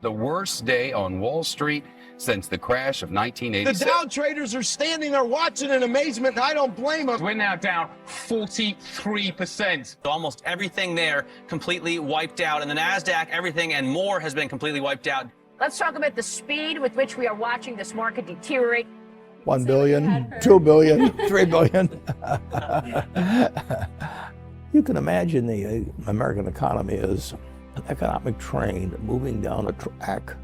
The worst day on Wall Street since the crash of 1986. The Dow traders are standing there watching in amazement, and I don't blame them. We're now down 43%. Almost everything there completely wiped out. And the NASDAQ, everything and more has been completely wiped out. Let's talk about the speed with which we are watching this market deteriorate. 1 billion, 2 billion, 3 billion. You can imagine the American economy is an economic train moving down a track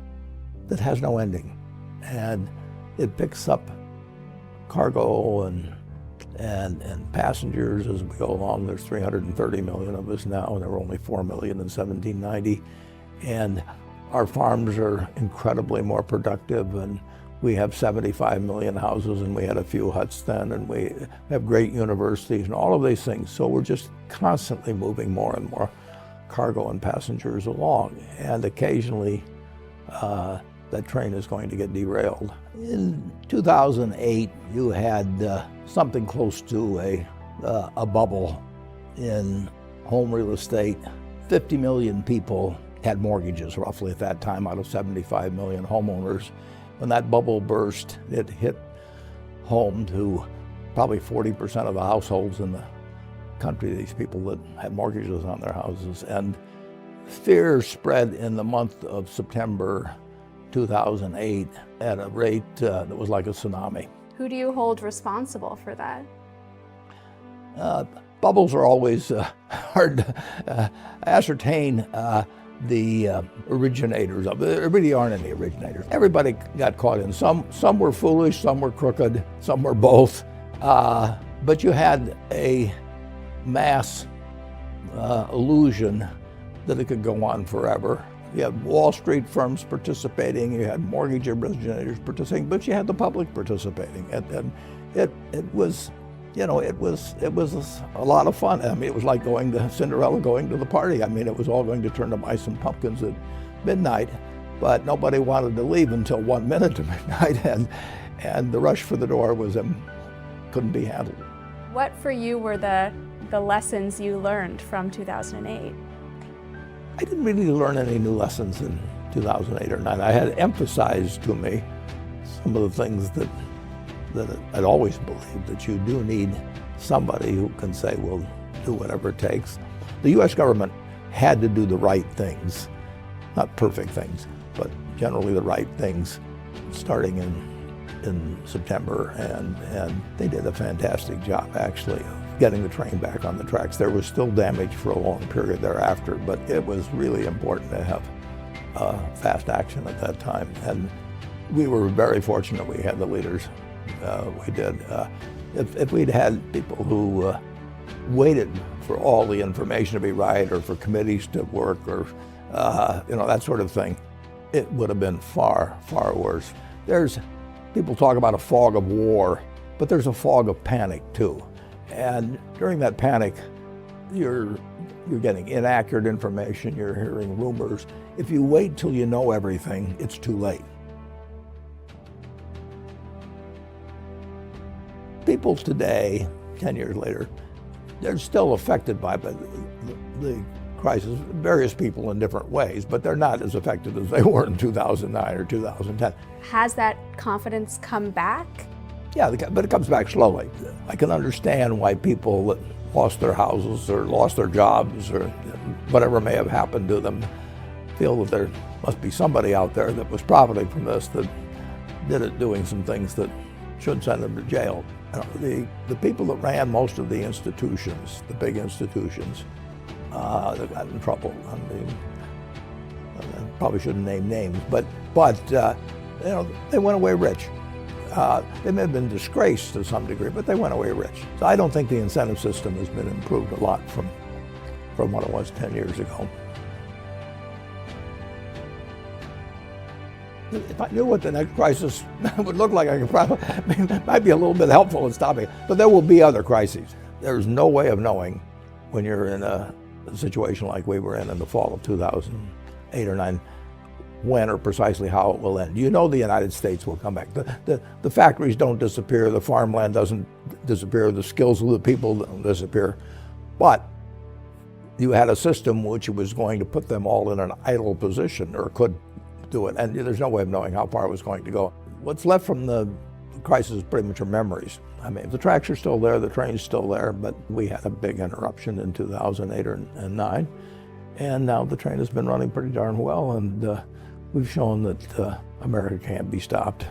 that has no ending. And it picks up cargo and passengers as we go along. There's 330 million of us now, and there were only 4 million in 1790. And our farms are incredibly more productive, and we have 75 million houses, and we had a few huts then, and we have great universities and all of these things. So we're just constantly moving more and more cargo and passengers along, and occasionally that train is going to get derailed. In 2008, you had something close to a bubble in home real estate. 50 million people had mortgages roughly at that time out of 75 million homeowners. When that bubble burst, it hit home to probably 40% of the households in the country, these people that had mortgages on their houses. And fear spread in the month of September 2008 at a rate that was like a tsunami. Who do you hold responsible for that? Bubbles are always hard to ascertain the originators of it. There really aren't any originators. Everybody got caught in. Some were foolish, some were crooked, some were both. But you had a mass illusion that it could go on forever. You had Wall Street firms participating, you had mortgage originators participating, but you had the public participating. And it was, you know, it was a lot of fun. I mean, it was like Cinderella going to the party. I mean, it was all going to turn to mice and pumpkins at midnight, but nobody wanted to leave until 1 minute to midnight, and the rush for the door couldn't be handled. What for you were the lessons you learned from 2008? I didn't really learn any new lessons in 2008 or 9. I had emphasized to me some of the things that I'd always believed, that you do need somebody who can say, we'll do whatever it takes. The U.S. government had to do the right things, not perfect things, but generally the right things, starting in September, and they did a fantastic job, actually, of getting the train back on the tracks. There was still damage for a long period thereafter, but it was really important to have fast action at that time. And we were very fortunate we had the leaders we did. If we'd had people who waited for all the information to be right, or for committees to work, or that sort of thing, it would have been far, far worse. People talk about a fog of war, but there's a fog of panic too. And during that panic, you're getting inaccurate information, you're hearing rumors. If you wait till you know everything, it's too late. People today, 10 years later, they're still affected by the crisis, various people in different ways, but they're not as affected as they were in 2009 or 2010. Has that confidence come back? Yeah, but it comes back slowly. I can understand why people that lost their houses or lost their jobs or whatever may have happened to them feel that there must be somebody out there that was profiting from this, that did it doing some things that should send them to jail. The people that ran most of the institutions, the big institutions, that got in trouble. I mean, I probably shouldn't name names, but they went away rich. They may have been disgraced to some degree, but they went away rich. So I don't think the incentive system has been improved a lot from what it was 10 years ago. If I knew what the next crisis would look like, it might be a little bit helpful in stopping it. But there will be other crises. There's no way of knowing when you're in a situation like we were in the fall of 2008 or 9, when or precisely how it will end. You know the United States will come back. The factories don't disappear, the farmland doesn't disappear, the skills of the people don't disappear. But you had a system which was going to put them all in an idle position, or could do it. And there's no way of knowing how far it was going to go. What's left from the crisis is pretty much our memories. I mean, the tracks are still there, the train's still there, but we had a big interruption in 2008 and 9. And now the train has been running pretty darn well, and we've shown that America can't be stopped.